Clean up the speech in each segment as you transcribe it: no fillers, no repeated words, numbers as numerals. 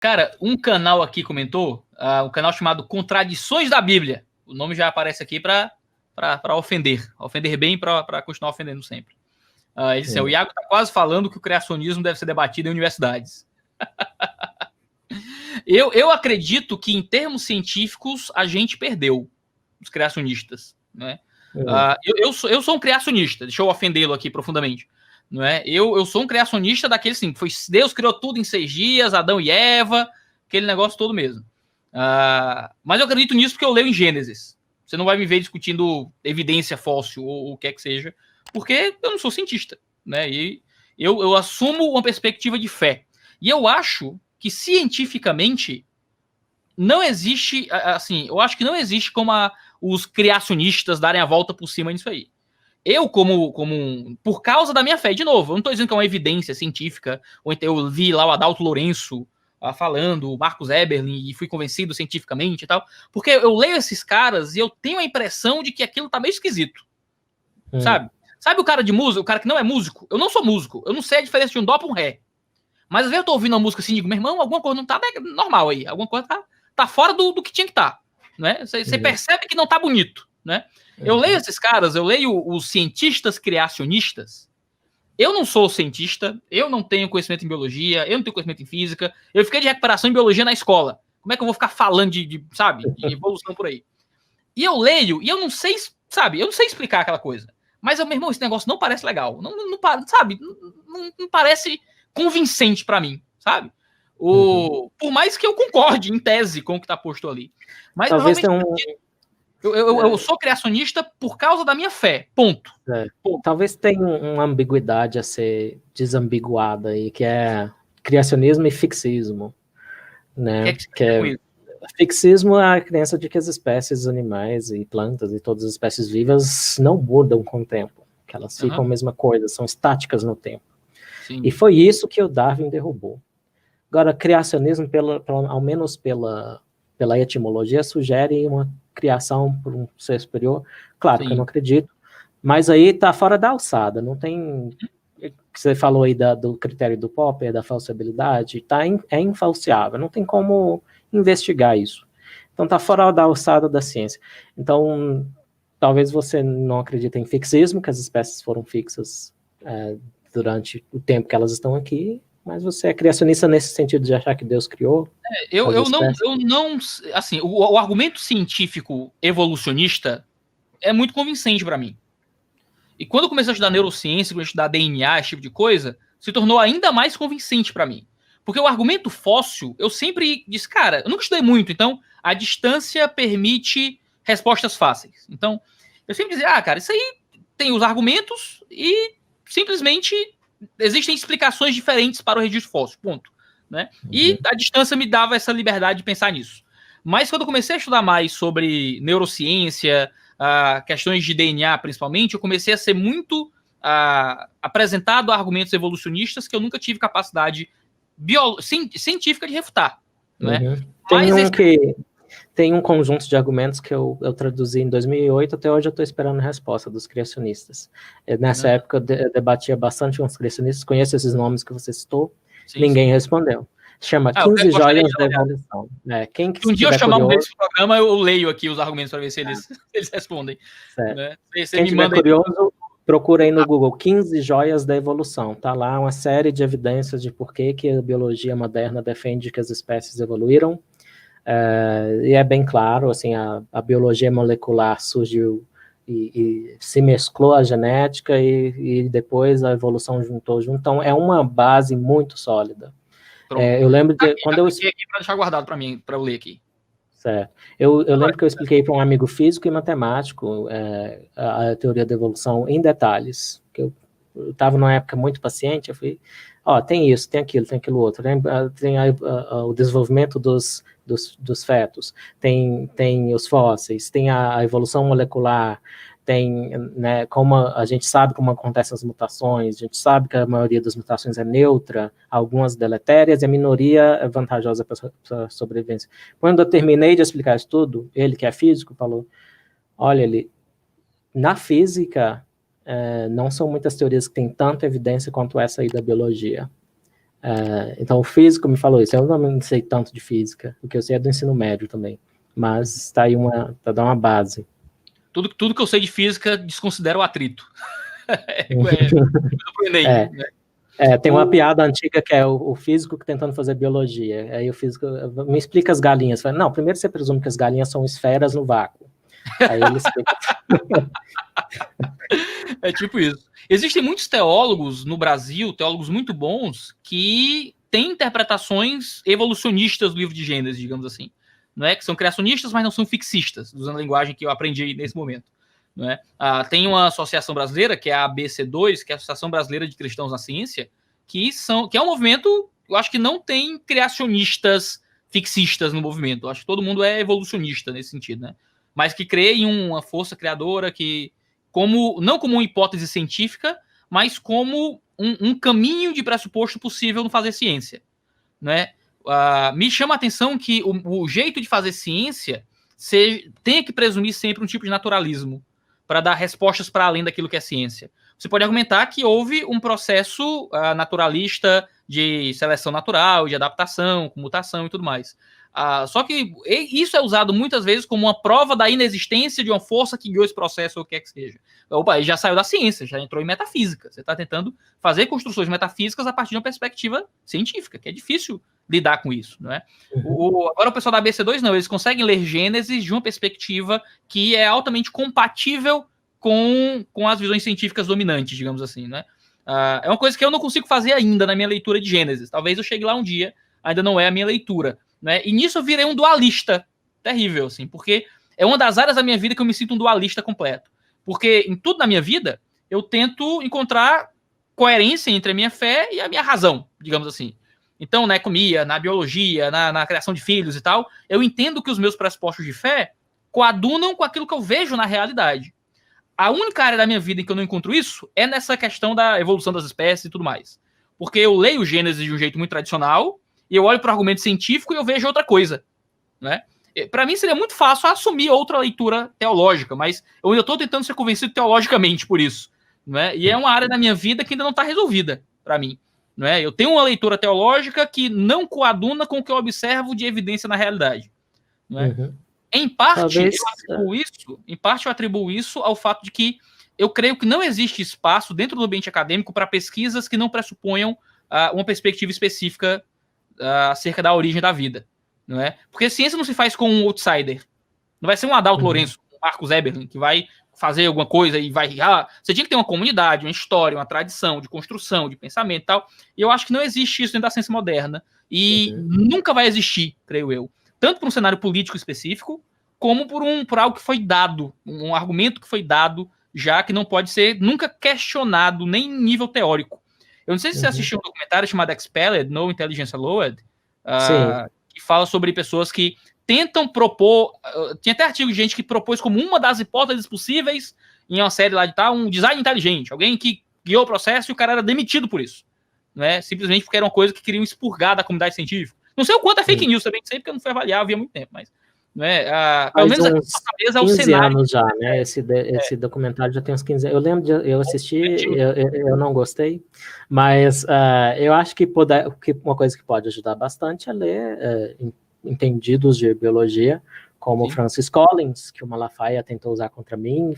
Cara, um canal aqui comentou, um canal chamado Contradições da Bíblia. O nome já aparece aqui para ofender bem, para continuar ofendendo sempre. Ele disse, o Iago está quase falando que o criacionismo deve ser debatido em universidades. Eu acredito que, em termos científicos, a gente perdeu os criacionistas, né? Eu sou um criacionista, deixa eu ofendê-lo aqui profundamente. Não é? Eu sou um criacionista daquele assim, foi Deus criou tudo em 6 dias, Adão e Eva, aquele negócio todo mesmo. Mas eu acredito nisso porque eu leio em Gênesis. Você não vai me ver discutindo evidência fóssil ou o que é que seja, porque eu não sou cientista, né? E eu assumo uma perspectiva de fé. E eu acho que cientificamente não existe, assim, eu acho que não existe como os criacionistas darem a volta por cima disso aí. Eu, por causa da minha fé, de novo, eu não estou dizendo que é uma evidência científica, ou então eu vi lá o Adalto Lourenço falando, o Marcos Eberlin, e fui convencido cientificamente e tal, porque eu leio esses caras e eu tenho a impressão de que aquilo tá meio esquisito, sabe? Sabe o cara de música, o cara que não é músico? Eu não sou músico, eu não sei a diferença de um dó para um ré, mas às vezes eu tô ouvindo uma música assim e digo, meu irmão, alguma coisa não tá normal aí, alguma coisa tá fora do que tinha que estar, né? Você percebe que não tá bonito, né? Eu leio esses caras, eu leio os cientistas criacionistas. Eu não sou cientista, eu não tenho conhecimento em biologia, eu não tenho conhecimento em física, eu fiquei de recuperação em biologia na escola. Como é que eu vou ficar falando sabe, de evolução por aí? E eu leio, e eu não sei, sabe, eu não sei explicar aquela coisa. Mas, meu irmão, esse negócio não parece legal. Não sabe, não parece convincente para mim, sabe? Por mais que eu concorde, em tese, com o que tá posto ali. Mas, talvez tenha eu sou criacionista por causa da minha fé, ponto. Talvez tenha uma ambiguidade a ser desambiguada aí, que é criacionismo e fixismo, né? Fixismo é a crença de que as espécies animais e plantas e todas as espécies vivas não mudam com o tempo, que elas ficam a mesma coisa, são estáticas no tempo. Sim. E foi isso que o Darwin derrubou. Agora, criacionismo, ao menos pela etimologia, sugere uma criação por um ser superior. Claro, sim, que eu não acredito, mas aí está fora da alçada, não tem... Você falou aí do critério do Popper, da falsibilidade, é infalciável, não tem como investigar isso. Então está fora da alçada da ciência. Então, talvez você não acredite em fixismo, que as espécies foram fixas durante o tempo que elas estão aqui, mas você é criacionista nesse sentido de achar que Deus criou? Eu não, assim, o argumento científico evolucionista é muito convincente para mim. E quando eu comecei a estudar neurociência, quando eu estudar DNA, esse tipo de coisa, se tornou ainda mais convincente para mim. Porque o argumento fóssil, eu sempre disse, cara, eu nunca estudei muito, então a distância permite respostas fáceis. Então, eu sempre dizia, cara, isso aí tem os argumentos e simplesmente existem explicações diferentes para o registro fóssil, ponto. Né? E a distância me dava essa liberdade de pensar nisso. Mas quando eu comecei a estudar mais sobre neurociência, questões de DNA principalmente, eu comecei a ser muito apresentado a argumentos evolucionistas que eu nunca tive capacidade científica de refutar. Né? Tem um conjunto de argumentos que eu traduzi em 2008, até hoje eu estou esperando a resposta dos criacionistas. Nessa época eu debatia bastante com os criacionistas, conheço esses nomes que você citou, ninguém respondeu. Chama 15 Joias da Evolução. Um dia eu chamar um desse programa, eu leio aqui os argumentos para ver se eles respondem. Né? Quem estiver curioso, procura aí no Google 15 Joias da Evolução. Tá lá uma série de evidências de por que a biologia moderna defende que as espécies evoluíram. E é bem claro, assim, a biologia molecular surgiu e se mesclou à genética e depois a evolução juntou. Então, é uma base muito sólida. Eu lembro de quando eu aqui para deixar guardado para mim, para eu ler aqui. Certo. Eu lembro que eu expliquei para um amigo físico e matemático a teoria da evolução em detalhes. Que eu estava numa época muito paciente, eu falei, tem isso, tem aquilo outro. Tem o desenvolvimento dos fetos, tem os fósseis, tem a evolução molecular, tem, né, como a gente sabe como acontecem as mutações, a gente sabe que a maioria das mutações é neutra, algumas deletérias, e a minoria é vantajosa para a sobrevivência. Quando eu terminei de explicar isso tudo, ele que é físico falou, olha, na física, não são muitas teorias que têm tanta evidência quanto essa aí da biologia. Então o físico me falou isso, eu não sei tanto de física, o que eu sei é do ensino médio também, mas está aí para dar uma base. Tudo que eu sei de física desconsidera o atrito. Tem uma piada antiga que é o físico tentando fazer biologia. Aí o físico me explica as galinhas. Fala, não, primeiro você presume que as galinhas são esferas no vácuo. Aí ele explica. É tipo isso. Existem muitos teólogos no Brasil, teólogos muito bons, que têm interpretações evolucionistas do livro de Gênesis, digamos assim. Não é que são criacionistas, mas não são fixistas, usando a linguagem que eu aprendi nesse momento. Não é? Tem uma associação brasileira, que é a ABC2, que é a Associação Brasileira de Cristãos na Ciência, que é um movimento, eu acho que não tem criacionistas fixistas no movimento. Eu acho que todo mundo é evolucionista nesse sentido, né? Mas que crê em uma força criadora que, não como uma hipótese científica, mas como um caminho de pressuposto possível no fazer ciência. Né? Me chama a atenção que o jeito de fazer ciência tenha que presumir sempre um tipo de naturalismo para dar respostas para além daquilo que é ciência. Você pode argumentar que houve um processo naturalista de seleção natural, de adaptação, mutação e tudo mais. Só que isso é usado muitas vezes como uma prova da inexistência de uma força que guiou esse processo ou o que é que seja. Opa, ele já saiu da ciência, já entrou em metafísica. Você está tentando fazer construções metafísicas a partir de uma perspectiva científica, que é difícil lidar com isso, não é? Agora o pessoal da ABC2 não, eles conseguem ler Gênesis de uma perspectiva que é altamente compatível com as visões científicas dominantes, digamos assim, né? É uma coisa que eu não consigo fazer ainda na minha leitura de Gênesis. Talvez eu chegue lá um dia, ainda não é a minha leitura, né? E nisso eu virei um dualista terrível, assim, porque é uma das áreas da minha vida que eu me sinto um dualista completo. Porque em tudo na minha vida, eu tento encontrar coerência entre a minha fé e a minha razão, digamos assim. Então, na economia, na biologia, na criação de filhos e tal, eu entendo que os meus pressupostos de fé coadunam com aquilo que eu vejo na realidade. A única área da minha vida em que eu não encontro isso é nessa questão da evolução das espécies e tudo mais. Porque eu leio Gênesis de um jeito muito tradicional, e eu olho para o argumento científico e eu vejo outra coisa. Né? Para mim seria muito fácil assumir outra leitura teológica, mas eu ainda estou tentando ser convencido teologicamente por isso. Né? E é uma área da minha vida que ainda não está resolvida para mim. Né? Eu tenho uma leitura teológica que não coaduna com o que eu observo de evidência na realidade. Né? Uhum. Em parte, eu atribuo isso ao fato de que eu creio que não existe espaço dentro do ambiente acadêmico para pesquisas que não pressuponham uma perspectiva específica acerca da origem da vida. Não é? Porque ciência não se faz com um outsider. Não vai ser um Adalto Lourenço, um Marcos Eberlin, que vai fazer alguma coisa e vai... você tinha que ter uma comunidade, uma história, uma tradição de construção, de pensamento e tal. E eu acho que não existe isso dentro da ciência moderna. E nunca vai existir, creio eu. Tanto por um cenário político específico, como por algo que foi dado, um argumento que foi dado, já que não pode ser nunca questionado, nem em nível teórico. Eu não sei se você assistiu um documentário chamado Expelled, No Intelligence Allowed, que fala sobre pessoas que tentam propor... tinha até artigo de gente que propôs como uma das hipóteses possíveis em uma série lá de tal, um design inteligente, alguém que guiou o processo e o cara era demitido por isso. Né? Simplesmente porque era uma coisa que queriam expurgar da comunidade científica. Não sei o quanto é fake news, também sei, porque eu não fui avaliar, havia muito tempo, mas... Né, pelo menos aqui é o cenário. Anos já, né? Esse documentário já tem uns 15 anos. Eu lembro eu assisti, eu não gostei, mas eu acho que uma coisa que pode ajudar bastante é ler entendidos de biologia, como o Francis Collins, que o Malafaia tentou usar contra mim,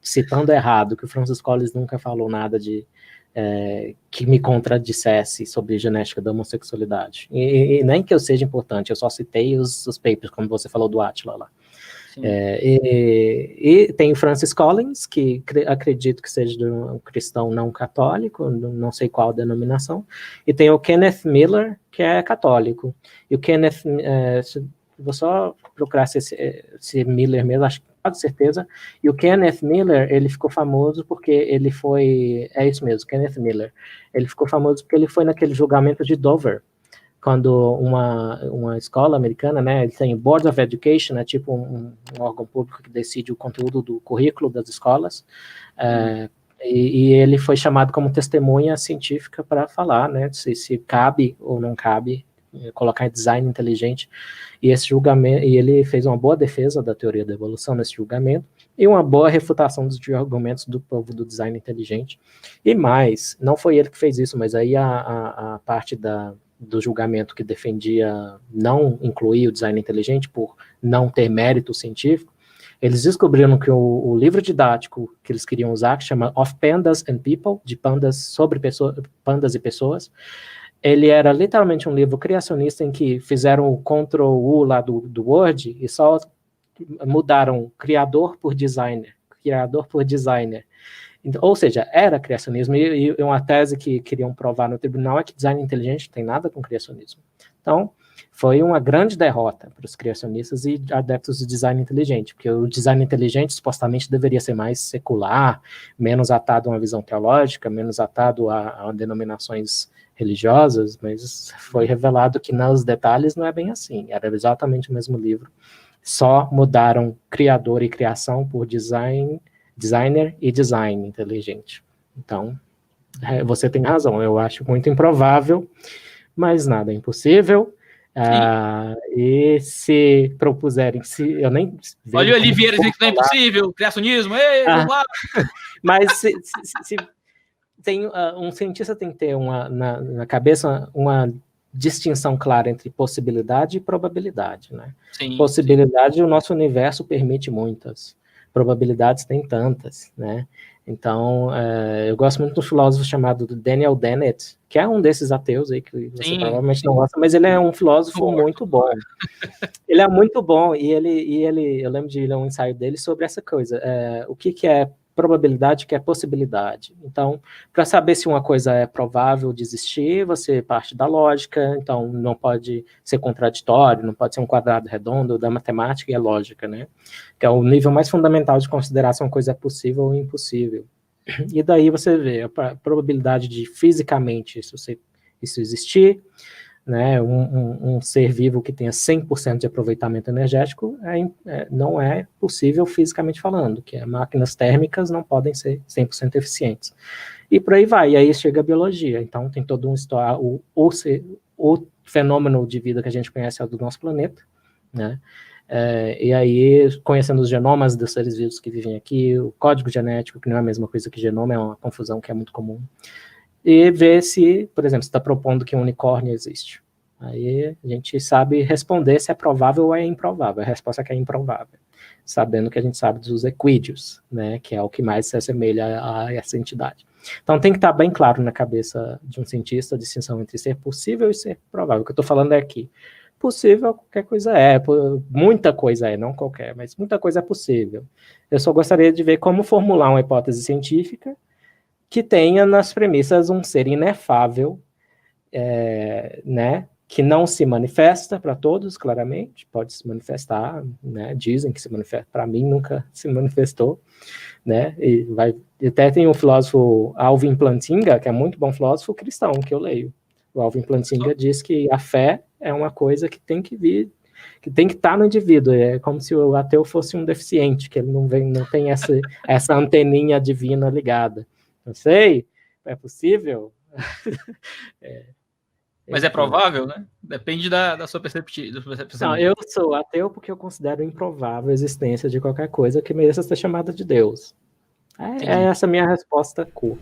citando errado, que o Francis Collins nunca falou nada que me contradissesse sobre genética da homossexualidade. E nem que eu seja importante, eu só citei os papers, como você falou do Átila lá. E tem o Francis Collins, que acredito que seja um cristão não católico, não sei qual denominação, e tem o Kenneth Miller, que é católico. E o Kenneth, vou só procurar se Miller mesmo, acho que com certeza, e o Kenneth Miller, ele ficou famoso porque ele foi, isso mesmo, Kenneth Miller, ele ficou famoso porque ele foi naquele julgamento de Dover, quando uma escola americana, né, ele tem Board of Education, é tipo um órgão público que decide o conteúdo do currículo das escolas, e ele foi chamado como testemunha científica para falar, né, se cabe ou não cabe colocar em design inteligente, e esse julgamento, e ele fez uma boa defesa da teoria da evolução nesse julgamento, e uma boa refutação dos argumentos do povo do design inteligente. E mais, não foi ele que fez isso, mas aí a parte do julgamento que defendia não incluir o design inteligente por não ter mérito científico, eles descobriram que o livro didático que eles queriam usar, que chama Of Pandas and People, de pandas sobre pandas e pessoas, ele era literalmente um livro criacionista em que fizeram o Ctrl+U lá do Word e só mudaram criador por designer. Então, ou seja, era criacionismo, e uma tese que queriam provar no tribunal é que design inteligente não tem nada com criacionismo. Então, foi uma grande derrota para os criacionistas e adeptos do design inteligente, porque o design inteligente supostamente deveria ser mais secular, menos atado a uma visão teológica, menos atado a denominações religiosas, mas foi revelado que nos detalhes não é bem assim, era exatamente o mesmo livro, só mudaram criador e criação por designer e design inteligente. Então, você tem razão, eu acho muito improvável, mas nada é impossível. E se propuserem, eu nem... Olha o Oliveira dizendo que não é impossível, criacionismo, vamos lá! Mas se tem, um cientista tem que ter na cabeça uma distinção clara entre possibilidade e probabilidade, né? Sim, possibilidade, sim. O nosso universo permite muitas, probabilidades tem tantas, né? Então, eu gosto muito de um filósofo chamado Daniel Dennett, que é um desses ateus aí que você provavelmente não gosta, mas ele é um filósofo muito bom. Ele é muito bom, e eu lembro de ler um ensaio dele sobre essa coisa, o que é probabilidade, que é possibilidade. Então, para saber se uma coisa é provável de existir, você parte da lógica, então não pode ser contraditório, não pode ser um quadrado redondo, da matemática e a lógica, né? Que é o nível mais fundamental de considerar se uma coisa é possível ou impossível. E daí você vê a probabilidade de fisicamente isso existir, né, um ser vivo que tenha 100% de aproveitamento energético não é possível fisicamente falando, que máquinas térmicas não podem ser 100% eficientes. E por aí vai, e aí chega a biologia. Então tem todo o fenômeno de vida que a gente conhece é o do nosso planeta, né? E aí, conhecendo os genomas dos seres vivos que vivem aqui, o código genético, que não é a mesma coisa que genoma, é uma confusão que é muito comum, e ver se, por exemplo, você está propondo que um unicórnio existe. Aí a gente sabe responder se é provável ou é improvável. A resposta é que é improvável, sabendo que a gente sabe dos equídeos, né, que é o que mais se assemelha a essa entidade. Então tem que estar bem claro na cabeça de um cientista a distinção entre ser possível e ser provável. O que eu estou falando é que possível qualquer coisa muita coisa não qualquer, mas muita coisa é possível. Eu só gostaria de ver como formular uma hipótese científica que tenha nas premissas um ser inefável, né, que não se manifesta para todos, claramente, pode se manifestar, né, dizem que se manifesta, para mim nunca se manifestou, né, e até tem um filósofo, Alvin Plantinga, que é muito bom filósofo cristão, que eu leio. O Alvin Plantinga diz que a fé é uma coisa que tem que vir, que tem que estar no indivíduo, é como se o ateu fosse um deficiente, que ele não tem essa anteninha divina ligada. Não sei, é possível? Mas é provável, né? Depende da sua percepção. Não, eu sou ateu porque eu considero improvável a existência de qualquer coisa que mereça ser chamada de Deus. É essa a minha resposta curta.